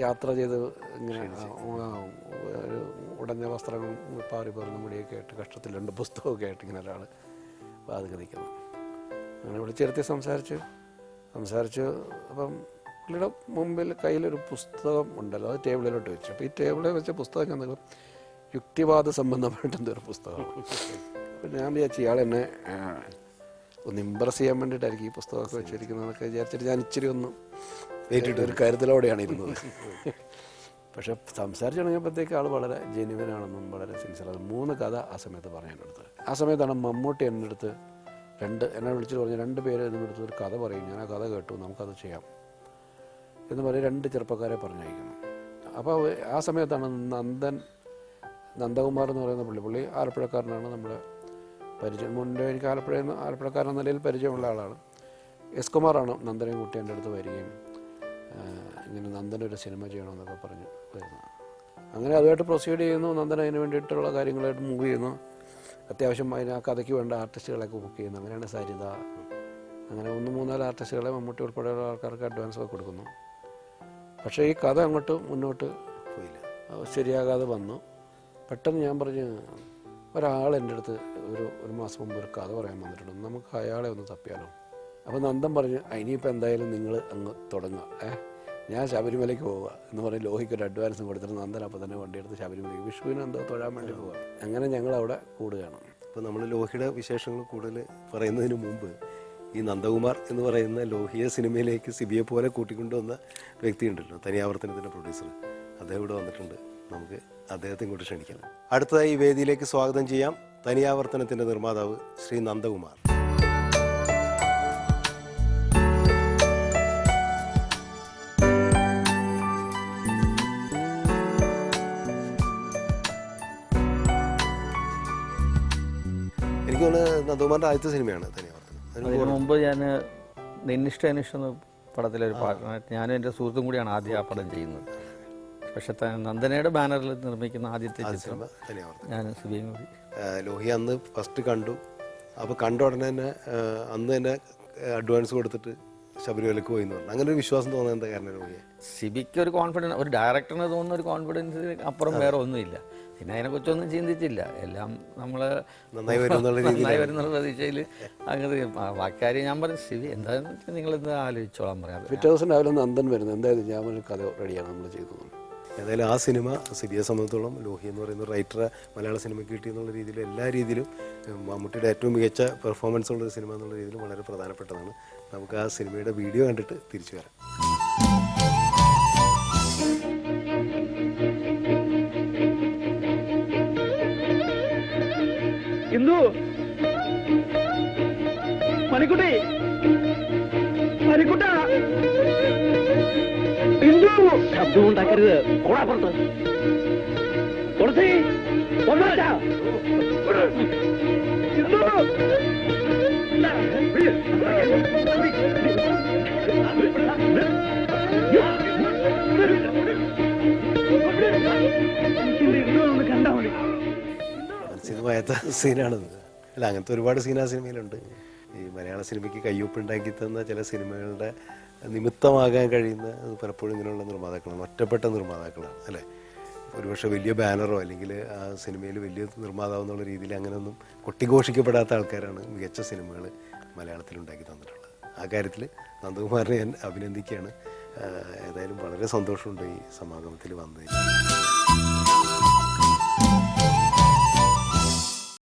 യാത്ര ചെയ്ത് ഇങ്ങനെ ഒരു ഉടഞ്ഞ വസ്ത്രങ്ങളും പാറി പറന്ന മുടിയൊക്കെ ആയിട്ട് കഷ്ടത്തിൽ 2 പുസ്തകമൊക്കെ ആയിട്ട് ഇങ്ങനെ ഒരാൾ വാതിൽ നിൽക്കുന്നു. അങ്ങനെ വിളിച്ചിരുത്തി സംസാരിച്ച് അപ്പം പുള്ളിയുടെ മുമ്പിൽ കയ്യിലൊരു പുസ്തകം ഉണ്ടല്ലോ, അത് ടേബിളിലോട്ട് വെച്ചു. അപ്പോൾ ഈ ടേബിളിൽ വെച്ച പുസ്തകം എന്തെങ്കിലും യുക്തിവാദ സംബന്ധമായിട്ട് എന്തൊരു പുസ്തകമാണ്. അപ്പം ഞാൻ വിചാരിച്ചു ഇയാൾ എന്നെ ഒന്ന് ഇമ്പ്രസ് ചെയ്യാൻ വേണ്ടിയിട്ടായിരിക്കും ഈ പുസ്തകമൊക്കെ വെച്ചിരിക്കുന്നതൊക്കെ വിചാരിച്ചിട്ട് ഞാൻ ഇച്ചിരി ഒന്ന് ഒരു കരുതലോടെയാണ് ഇരുന്നത്. പക്ഷെ സംസാരിച്ച് തുടങ്ങിയപ്പോഴത്തേക്ക് ആൾ വളരെ ജെന്യുവനാണെന്നും വളരെ സിൻസിയറാണ്. 3 കഥ ആ സമയത്ത് പറഞ്ഞു എൻ്റെ അടുത്ത്. ആ സമയത്താണ് മമ്മൂട്ടി എൻ്റെ അടുത്ത് എന്നെ വിളിച്ചിട്ട് പറഞ്ഞു 2 പേര് ഇതിൻ്റെ അടുത്ത് ഒരു കഥ പറയും, ഞാൻ ആ കഥ കേട്ടു, നമുക്കത് ചെയ്യാം എന്ന് പറഞ്ഞ് 2 ചെറുപ്പക്കാരെ പറഞ്ഞയക്കുന്നു. അപ്പോൾ ആ സമയത്താണ് നന്ദകുമാർ എന്ന് പറയുന്ന പുള്ളി ആലപ്പുഴക്കാരനാണ്. നമ്മളെ പരിചയം മുന്നേ എനിക്ക് ആലപ്പുഴക്കാരൻ നിലയിൽ പരിചയമുള്ള ആളാണ്. എസ് കുമാറാണ് നന്ദനെയും കുട്ടി എൻ്റെ അടുത്ത് വരികയും ഇങ്ങനെ നന്ദനൊരു സിനിമ ചെയ്യണമെന്നൊക്കെ പറഞ്ഞ് വരുന്നത്. അങ്ങനെ അതുമായിട്ട് പ്രൊസീഡ് ചെയ്യുന്നു. നന്ദൻ അതിന് വേണ്ടിയിട്ടുള്ള കാര്യങ്ങളായിട്ട് മൂവ് ചെയ്യുന്നു. അത്യാവശ്യം അതിന് ആ കഥയ്ക്ക് വേണ്ട ആർട്ടിസ്റ്റുകളൊക്കെ ബുക്ക് ചെയ്യുന്നു. അങ്ങനെയാണ് സരിത, അങ്ങനെ 3-4 ആർട്ടിസ്റ്റുകളെ മമ്മൂട്ടി ഉൾപ്പെടെയുള്ള ആൾക്കാർക്ക് അഡ്വാൻസൊക്കെ കൊടുക്കുന്നു. പക്ഷേ ഈ കഥ അങ്ങോട്ട് മുന്നോട്ട് പോയില്ല, ശരിയാകാതെ വന്നു. പെട്ടെന്ന് ഞാൻ പറഞ്ഞു, ഒരാൾ എൻ്റെ അടുത്ത് ഒരു മാസം മുമ്പ് ഒരു കഥ പറയാൻ വന്നിട്ടുണ്ട്, നമുക്ക് അയാളെ ഒന്ന് തപ്പിയാലോ. അപ്പോൾ നന്ദൻ പറഞ്ഞു, ഇനിയിപ്പോൾ എന്തായാലും നിങ്ങൾ അങ്ങ് തുടങ്ങുക, ഞാൻ ശബരിമലയ്ക്ക് പോവുക എന്ന് പറഞ്ഞ് ലോഹിക്ക് ഒരു അഡ്വാൻസും കൊടുത്തിട്ട് നന്ദൻ അപ്പോൾ തന്നെ വണ്ടിയെടുത്ത് ശബരിമലയ്ക്ക് വിഷുവിന് എന്തോ തൊഴാൻ വേണ്ടി പോവുക. അങ്ങനെ ഞങ്ങൾ അവിടെ കൂടുകയാണ്. അപ്പോൾ നമ്മൾ ലോഹിയുടെ വിശേഷങ്ങൾ കൂടുതൽ പറയുന്നതിന് മുമ്പ് ഈ നന്ദകുമാർ എന്ന് പറയുന്ന ലോഹിയെ സിനിമയിലേക്ക് സിബിയെ പോലെ കൂട്ടിക്കൊണ്ടുവന്ന വ്യക്തിയുണ്ടല്ലോ, തനിയാവർത്തനത്തിൻ്റെ പ്രൊഡ്യൂസർ, അദ്ദേഹം ഇവിടെ വന്നിട്ടുണ്ട്. നമുക്ക് അദ്ദേഹത്തെ ഇങ്ങോട്ട് ക്ഷണിക്കാം. അടുത്തതായി ഈ വേദിയിലേക്ക് സ്വാഗതം ചെയ്യാം തനിയാവർത്തനത്തിൻ്റെ നിർമ്മാതാവ് ശ്രീ നന്ദകുമാർ. എനിക്ക് തോന്നുന്നു നന്ദകുമാറിൻ്റെ ആദ്യത്തെ സിനിമയാണ് തനിയാവർത്തനം. അതിന് മുമ്പ് ഞാൻ നിന്നിഷ്ട എന്ന പടത്തിലൊരു പാർട്ട്ണർ, ഞാനും എൻ്റെ സുഹൃത്തും കൂടിയാണ് ആദ്യം ആ പടം ചെയ്യുന്നത്. പക്ഷെ നന്ദനയുടെ ബാനറിൽ നിർമ്മിക്കുന്ന ആദ്യത്തെ ചിത്രം ഞാനും സുബിയും കൂടി. ലോഹി അന്ന് ഫസ്റ്റ് കണ്ടു. അപ്പോൾ കണ്ട ഉടനെ തന്നെ അന്ന് തന്നെ അഡ്വാൻസ് കൊടുത്തിട്ട് ശബരിമലക്ക് പോയി എന്ന് പറഞ്ഞു. അങ്ങനെ ഒരു വിശ്വാസം തോന്നുന്നത് എന്താ കാരണം ലോഹിയെ? സിബിക്ക് ഒരു കോൺഫിഡൻസ്, ഒരു ഡയറക്ടറിന് തോന്നുന്ന ഒരു കോൺഫിഡൻസ് അപ്പുറം വേറെ ഒന്നുമില്ല. പിന്നെ അതിനെക്കുറിച്ചൊന്നും ചിന്തിച്ചില്ല, എല്ലാം നമ്മൾ നന്നായി വരുന്നുള്ള പ്രതീക്ഷയിൽ അങ്ങനെ ബാക്കി കാര്യം ഞാൻ പറഞ്ഞു, സിബി എന്താണെന്ന് വെച്ചാൽ നിങ്ങളെന്താ ആലോചിച്ചോളാൻ പറയാം. പിറ്റേ ദിവസം രാവിലെ നന്ദൻ വരുന്നത്, എന്തായാലും ഞാൻ ഒരു കഥ റെഡിയാണ് നമ്മൾ ചെയ്തത്. ഏതായാലും ആ സിനിമ സിബിയെ സംബന്ധിച്ചോളം ലോഹി എന്ന് പറയുന്ന റൈറ്ററെ മലയാള സിനിമയ്ക്ക് കിട്ടി എന്നുള്ള രീതിയിൽ എല്ലാ രീതിയിലും മമ്മൂട്ടിയുടെ ഏറ്റവും മികച്ച പെർഫോമൻസ് ഉള്ളൊരു സിനിമ എന്നുള്ള രീതിയിൽ വളരെ പ്രധാനപ്പെട്ടതാണ്. നമുക്ക് ആ സിനിമയുടെ വീഡിയോ കണ്ടിട്ട് തിരിച്ചു വരാം. ശബ്ദം ഉണ്ടാക്കരുത്, ഓടാപ്പുറത്ത് മനസ്സിലാത്ത സീനാണത്. അല്ല, അങ്ങനത്തെ ഒരുപാട് സീൻ ആ സിനിമയിലുണ്ട്. ഈ മലയാള സിനിമയ്ക്ക് കയ്യൊപ്പുണ്ടാക്കി തന്ന ചില സിനിമകളുടെ നിമിത്തമാകാൻ കഴിയുന്ന പലപ്പോഴും ഇങ്ങനെയുള്ള നിർമ്മാതാക്കളാണ്, ഒറ്റപ്പെട്ട നിർമ്മാതാക്കളാണ് അല്ലേ. ഒരുപക്ഷെ വലിയ ബാനറോ അല്ലെങ്കിൽ ആ സിനിമയിൽ വലിയ നിർമ്മാതാവ് എന്നുള്ള രീതിയിൽ അങ്ങനെയൊന്നും കൊട്ടിഘോഷിക്കപ്പെടാത്ത ആൾക്കാരാണ് മികച്ച സിനിമകൾ മലയാളത്തിൽ ഉണ്ടാക്കി തന്നിട്ടുള്ളത്. ആ കാര്യത്തിൽ നന്ദകുമാറിനെ ഞാൻ അഭിനന്ദിക്കുകയാണ്. ഏതായാലും വളരെ സന്തോഷമുണ്ട് ഈ സമാഗമത്തിൽ വന്നതിൽ.